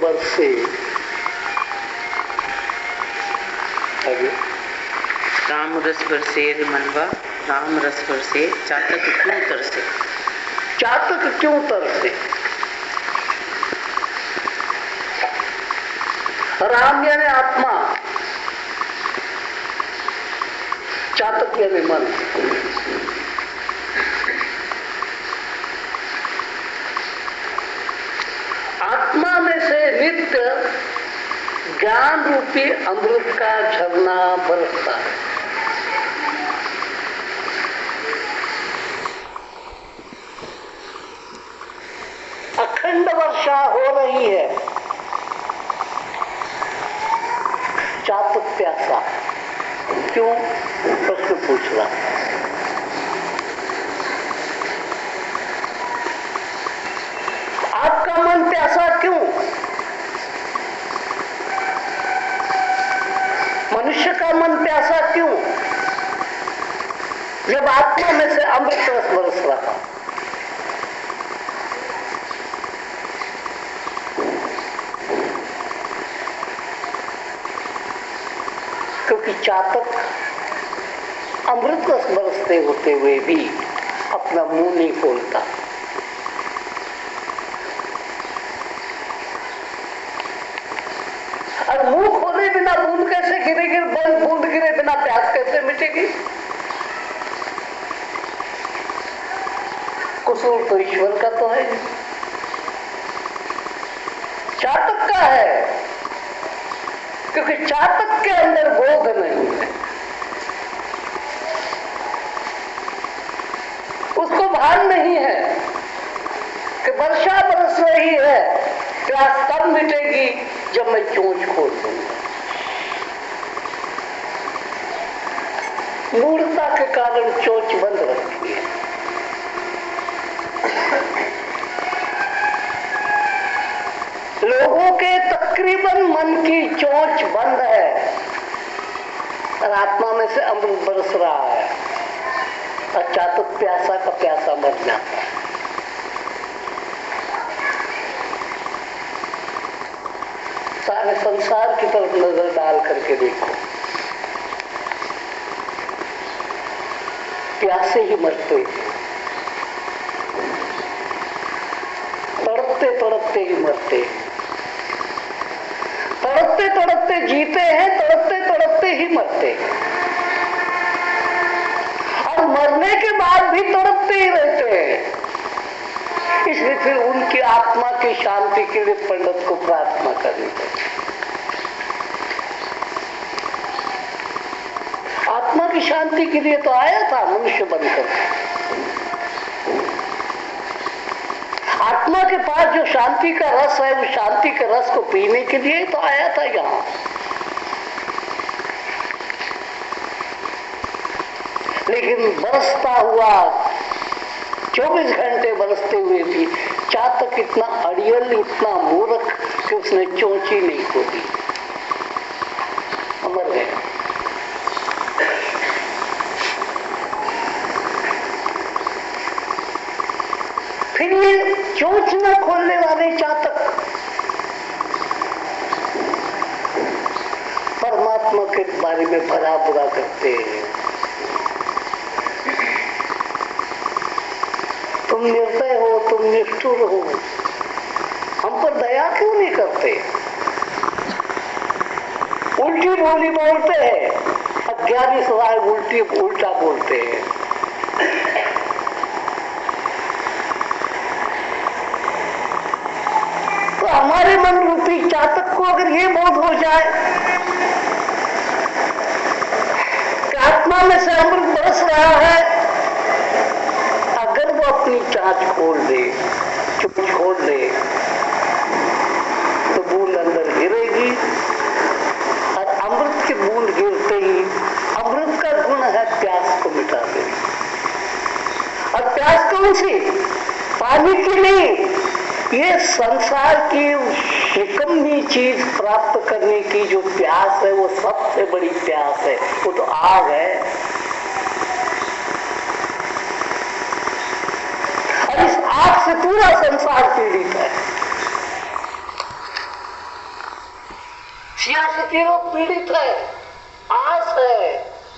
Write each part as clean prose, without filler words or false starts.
बरसे। राम रस बरसे मनवा, राम रस बरसे चातक क्यों तरसे। चातक क्यों तरसे। राम यानी आत्मा, चातक यानी मन। आत्मा में से नित्य ज्ञान रूपी अमृत का झरना बरसता है। अखंड वर्षा हो रही है। चातक प्यासा क्यों, प्रश्न पूछ रहा। आपका मन प्यासा क्यों। मनुष्य का मन प्यासा क्यों, जब आत्मा में से अमृत रस बरस रहा। क्योंकि चातक अमृत रस बरसते होते हुए भी अपना मुंह नहीं खोलता। और मुंह खोले बिना बूंद कैसे गिरेगी, बूंद गिरे बिना प्यास कैसे मिटेगी। कसूर तो ईश्वर का तो है, चातक का है। क्योंकि चातक के अंदर बोध नहीं है, उसको भान नहीं है कि वर्षा बरस रही है, प्यास तब मिटेगी जब मैं चोंच खोल दूंगा। मूर्खता के कारण चोंच बंद रखी है। लोगों के तकरीबन मन की चोंच बंद है और आत्मा में से अमृत बरस रहा है। और चातक प्यासा का प्यासा मर जाता है। सारे संसार की तरफ नजर डाल करके देखो, प्यासे ही मरते, तड़पते तड़पते ही मरते, तड़पते तड़पते जीते हैं, तड़पते तड़पते ही मरते, और मरने के बाद भी तड़पते ही रहते हैं। इसलिए फिर उनकी आत्मा की शांति के लिए पंडित को प्रार्थना करनी पड़ती। आत्मा की शांति के लिए तो आया था मनुष्य बनकर। आत्मा के पास जो शांति का रस है, उस शांति के रस को पीने के लिए तो आया था यहाँ। लेकिन बरसता हुआ 24 घंटे बरसते हुए भी चातक इतना अड़ियल, इतना मूर्ख कि उसने चोंच ही नहीं खोली, मर गया। फिर ये चोंच न खोलने वाले चातक परमात्मा के बारे में भला बुरा करते हैं। तुम निर्दय हो, तुम निष्ठुर हो, हम पर दया क्यों नहीं करते। उल्टी बोली बोलते हैं, अज्ञानी सवाल उल्टा बोलते हैं। तो हमारे मन रूपी चातक को अगर ये बोध हो जाए कि आत्मा में से अमृत बरस रहा है, अगर वो अपनी चाँच खोल दे, चुप छोड़ दे, तो बूंद अंदर गिरेगी। और अमृत की बूंद गिरते ही अमृत का गुण है प्यास को मिटा देना। और प्यास कौन सी, पानी की नहीं, ये संसार की निकम्मी चीज प्राप्त करने की जो प्यास है, वो सबसे बड़ी प्यास है, वो तो आग है। और इस आग से पूरा संसार पीड़ित है। सियासती लोग पीड़ित है, आस है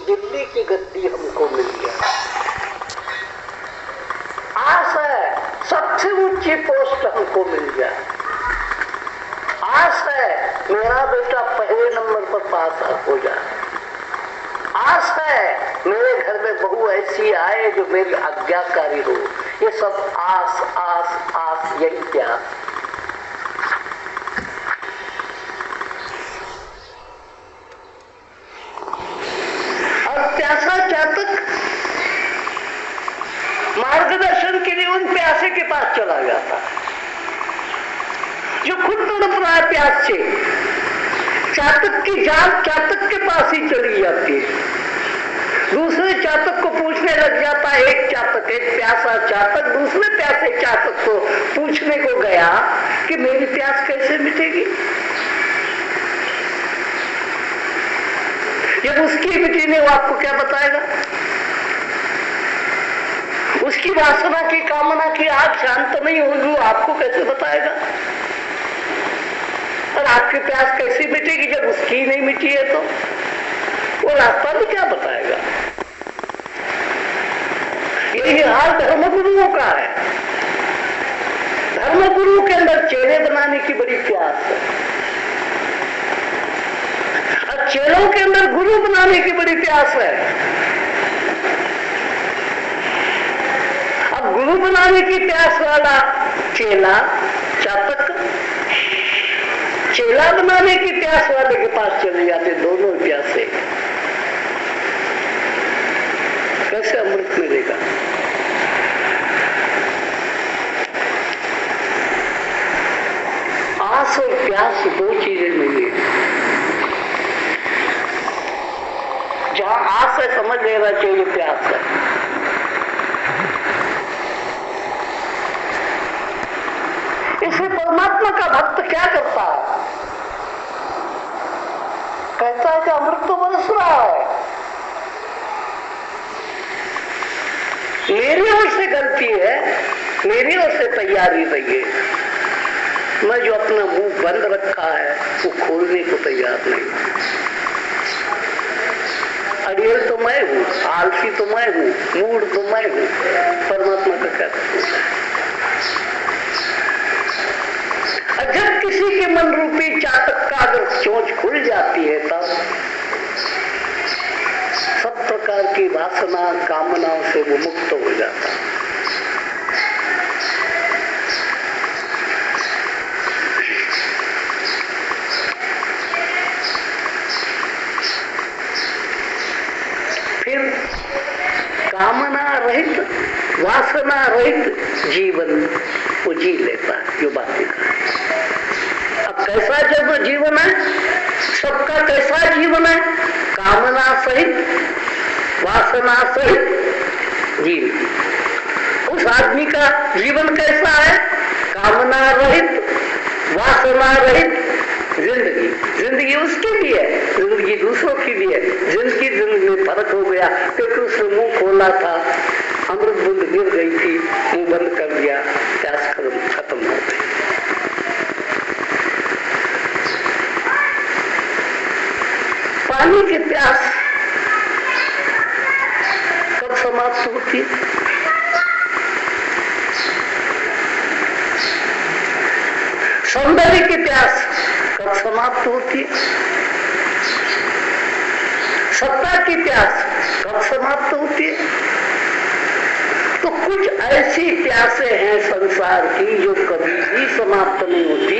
दिल्ली की गद्दी हमको मिल जाए, आस है सबसे ऊंची पोस्ट हमको मिल जाए, आस है मेरा बेटा पहले नंबर पर पास हो जाए, आस है मेरे घर में बहू ऐसी आए जो मेरी आज्ञाकारी हो। ये सब आस आस आस, यही प्यास। और प्यासा चातक मार्गदर्शन के लिए उन प्यासे के पास चला जाता जो खुद तड़प रहा है प्यास से। चातक की जान चातक के पास ही चली जाती है, दूसरे चातक को पूछने लग जाता है। एक चातक, एक प्यासा चातक दूसरे प्यासे चातक को पूछने को गया कि मेरी प्यास कैसे मिटेगी। जब उसकी मिटी नहीं, वो आपको क्या बताएगा? उसकी वासना की कामना की आग शांत नहीं होगी, वो आपको कैसे बताएगा? और आपकी प्यास कैसी मिटेगी जब उसकी नहीं मिटी है? तो वो रास्ता भी क्या बताएगा? यही हाल धर्मगुरुओं का है। धर्मगुरु के अंदर चेले बनाने की बड़ी प्यास है, और चेलों के अंदर गुरु बनाने की बड़ी प्यास है। अब गुरु बनाने की प्यास वाला चेला चातक, चेला बनाने की प्यास वाले के पास चले जाते, दोनों प्यासे। कैसे अमृत मिलेगा? आस और प्यास दो चीजें मिली। जहां आस है समझ लेना चाहिए प्यास है। इसे परमात्मा का भक्त क्या करता है? कहता है कि अमृत तो बरस रहा है, मेरी ओर से गलती है, मेरी ओर से तैयारी नहीं है। मैं जो अपना मुंह बंद रखा है वो खोलने को तैयार नहीं। अड़ियल तो मैं हूँ, आलसी तो मैं हूँ, मूड तो मैं हूँ। परमात्मा का क्या कसूर है? जब किसी के मन रूपी चातक का अगर चोंच खुल जाती है तब सब प्रकार की वासना कामनाओं से वो मुक्त हो जाता है। फिर कामना रहित वासना रहित जीवन वो जी लेता है, जो बातें का। अब कैसा जब जीवन है, सबका कैसा जीवन है? कामना सहित वासना सहित जीवन। उस आदमी का जीवन कैसा है? कामना रहित वासना रहित जिंदगी। जिंदगी उसकी भी है, जिंदगी दूसरों की भी है। जिंदगी में फर्क हो गया क्योंकि उसने मुंह खोला था, अमृत बूंद गिर गई थी, मुंह बंद कर दिया, प्यास खत्म हो गई। पानी की प्यास कब समाप्त होती? सौंदर्य की प्यास कब समाप्त होती? सत्ता की प्यास कब समाप्त होती है? तो कुछ ऐसी प्यासें हैं संसार की जो कभी भी समाप्त नहीं होती।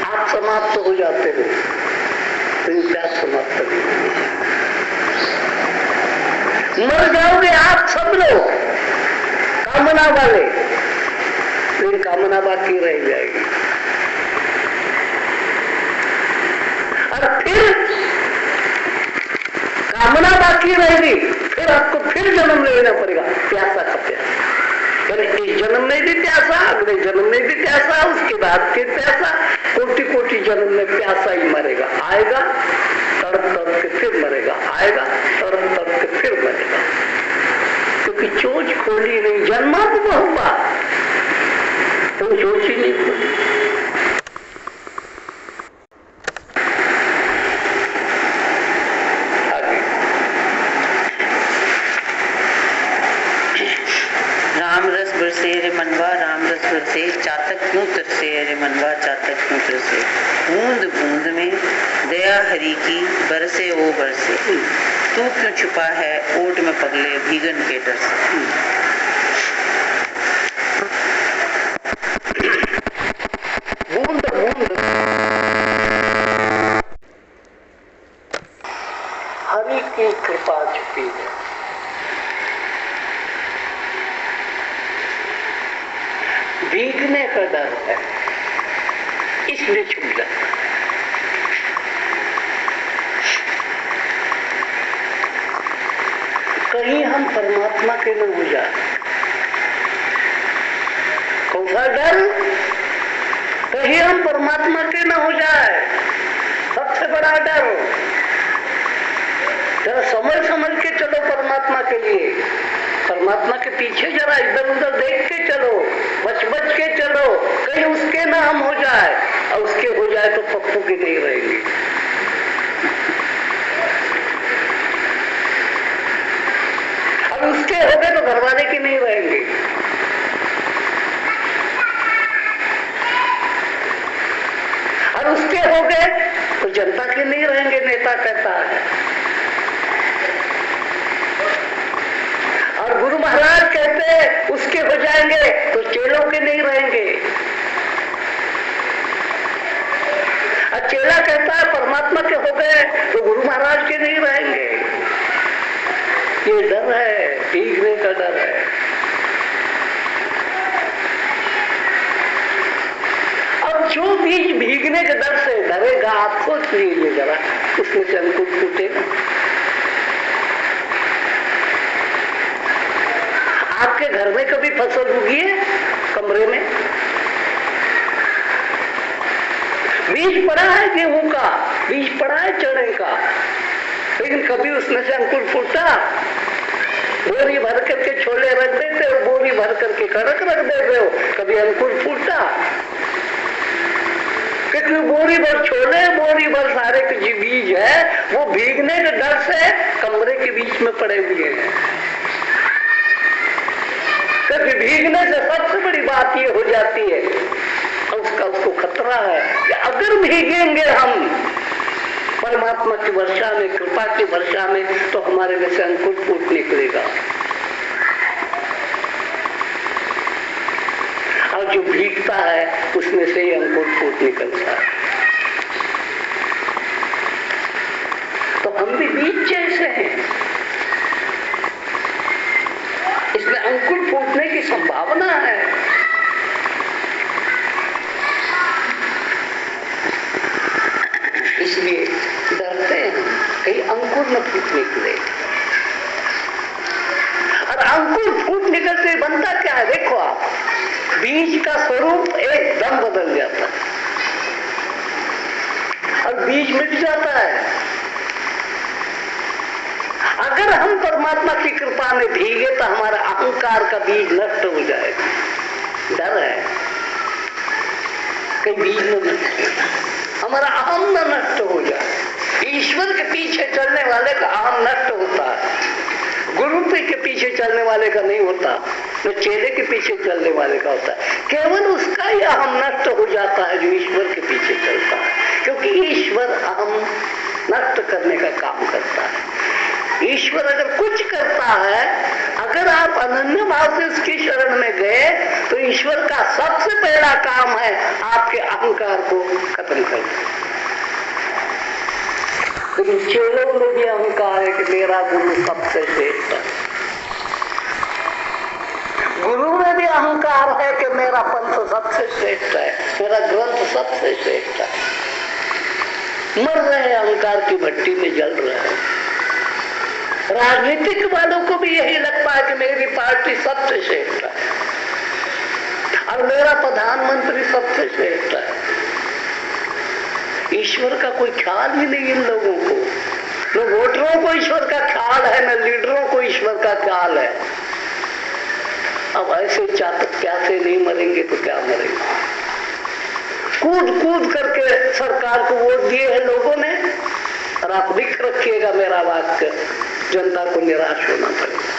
आप समाप्त हो जाते हो तो ये प्यास समाप्त नहीं होती। मर जाओगे आप सब लोग कामना वाले, लेकिन कामना बाकी रह जाएगी। और फिर कामना बाकी रहेगी, फिर आपको फिर जन्म लेना पड़ेगा। प्यासा का प्यासा, यानी इस जन्म में भी प्यासा, अगले जन्म में भी प्यासा, उसके बाद फिर प्यासा, कोटि कोटि जन्म में प्यासा ही मरेगा। आएगा तड़प तड़प के फिर मरेगा, आएगा तड़प तड़प के फिर मरेगा, क्योंकि चोंच खोली नहीं। जन्मा तो बहुबा तो चोंच ही नहीं खोली। है मनवा चातक क्यों तरसे, बूंद बूंद में दया हरि की बरसे वो बरसे, तू क्यों छुपा है ओट में पगले भीगन के डर से। बूंद बूंद हरि की कृपा छुपी है, भीगने का डर है इसलिए छुप जाता। कहीं हम परमात्मा के न हो जाए। कौन सा डर? कहीं हम परमात्मा के न हो जाए, सबसे बड़ा डर। जरा समझ के चलो परमात्मा के लिए, परमात्मा के पीछे जरा इधर उधर देख के चलो, बच के चलो, कहीं उसके ना हम हो जाए, और उसके हो जाए तो पप्पू की नहीं रहेंगे। और उसके हो गए तो घरवाले की नहीं रहेंगे। और उसके हो गए तो जनता के नहीं रहेंगे, नेता कहता है। और गुरु महाराज कहते हैं उसके हो जाएंगे तो चेलों के नहीं रहेंगे। और चेला कहता है परमात्मा के हो गए तो गुरु महाराज के नहीं रहेंगे। ये डर है, भीगने का डर है। अब जो बीज भीगने के डर से डरेगा, आप सोच लीजिए जरा, उसमें से अंकुर फूटेगा। आपके घर में कभी फसल उगी है? कमरे में बीज पड़ा है गेहूं का, बीज पड़ा है चने का, लेकिन कभी उसमें से अंकुर फूटा? बोरी भर करके छोले रख देते हो, बोरी भर करके कड़क रख देते हो, कभी अंकुर फूटा? क्योंकि बोरी भर छोले, बोरी भर सारे के बीज है, वो भीगने के डर से कमरे के बीच में पड़े हुए हैं। क्योंकि भीगने से सबसे बड़ी बात ये हो जाती है, उसको खतरा है कि अगर भीगेंगे हम परमात्मा की वर्षा में, कृपा की वर्षा में, तो हमारे में से अंकुर फूट निकलेगा। और जो भीगता है उसमें से ही अंकुर फूट निकलता है। तो हम भी बीज जैसे हैं, इसमें अंकुर फूटने की संभावना है। इसलिए डरते हैं कहीं अंकुर न फूट निकले। और अंकुर फूट निकलते बनता क्या है? देखो आप, बीज का स्वरूप एकदम बदल जाता है और बीज मिट जाता है। अगर हम परमात्मा की कृपा में भीगे तो हमारा अहंकार का बीज नष्ट हो जाएगा। डर है कि बीज न नष्ट, हमारा अहम न नष्ट हो जाए। ईश्वर के पीछे चलने वाले का अहम नष्ट होता है, गुरु के पीछे चलने वाले का नहीं होता, तो चेले के पीछे चलने वाले का होता है। केवल उसका ही अहम नष्ट हो जाता है जो ईश्वर के पीछे चलता है, क्योंकि ईश्वर अहम नष्ट करने का काम करता है। ईश्वर अगर कुछ करता है, अगर आप अनन्य भाव से उसकी शरण में गए, तो ईश्वर का सबसे पहला काम है आपके अहंकार को खत्म करना। लेकिन चेलों में भी अहंकार है कि मेरा गुरु सबसे श्रेष्ठ है। गुरु में भी अहंकार है कि मेरा पंथ सबसे श्रेष्ठ है, मेरा ग्रंथ सबसे श्रेष्ठ है। मर रहे अहंकार की भट्टी में जल रहे हैं। राजनीतिक वालों को भी यही लगता है कि मेरी पार्टी सबसे श्रेष्ठ है और मेरा प्रधानमंत्री सबसे श्रेष्ठ है। ईश्वर का कोई ख्याल ही नहीं इन लोगों को। न वोटरों को ईश्वर का ख्याल है, न लीडरों को ईश्वर का ख्याल है। अब ऐसे चातक कैसे नहीं मरेंगे तो क्या मरेंगे? कूद कूद करके सरकार को वोट दिए हैं लोगों ने। और आप लिख रखिएगा मेरा वाक्य, जनता को निराश होना पड़ेगा।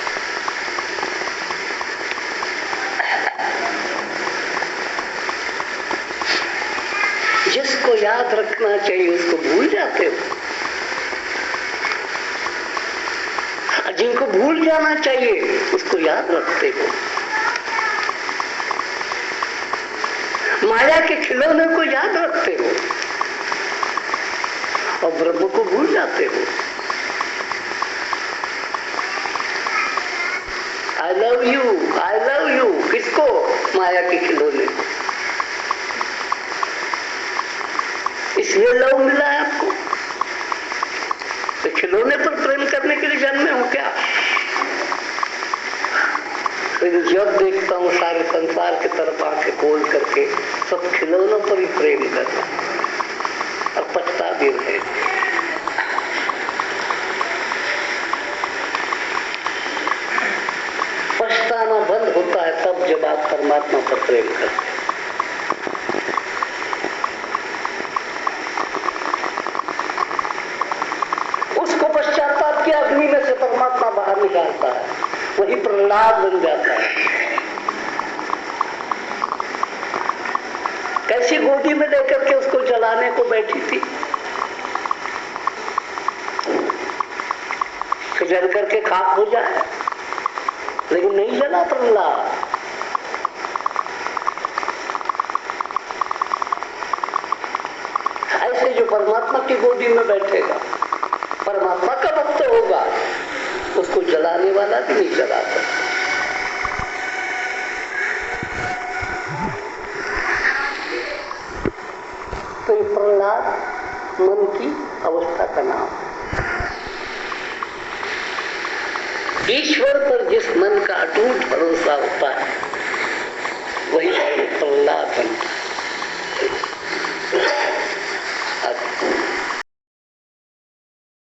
जिसको याद रखना चाहिए उसको भूल जाते हो, जिनको भूल जाना चाहिए उसको याद रखते हो। माया के खिलौने को याद रखते हो और ब्रह्म को भूल जाते हो। आई लव यू किसको? माया के खिलौने को। इसलिए लव मिला है आपको, तो खिलौने पर प्रेम करने के लिए जन्मे हो क्या? लेकिन जब देखता हूँ सारे संसार की तरफ आंखें खोल करके सब खिलौनों पर ही प्रेम कर रहे और पछता भी रहे। पछताना बंद होता है तब जब आप परमात्मा पर प्रेम करते हैं। उसको पश्चाताप की अग्नि में से परमात्मा बाहर निकालता है, वही प्रहलाद बन जाता है। कैसी गोदी में लेकर के उसको जलाने को बैठी थी कि जल करके खाक हो जाए, लेकिन नहीं जला प्रहलाद। ऐसे जो परमात्मा की गोदी में बैठेगा, परमात्मा का भक्त होगा, उसको जलाने वाला भी नहीं जला सकता। तो ये प्रहलाद मन की अवस्था का नाम है। ईश्वर पर जिस मन का अटूट भरोसा होता है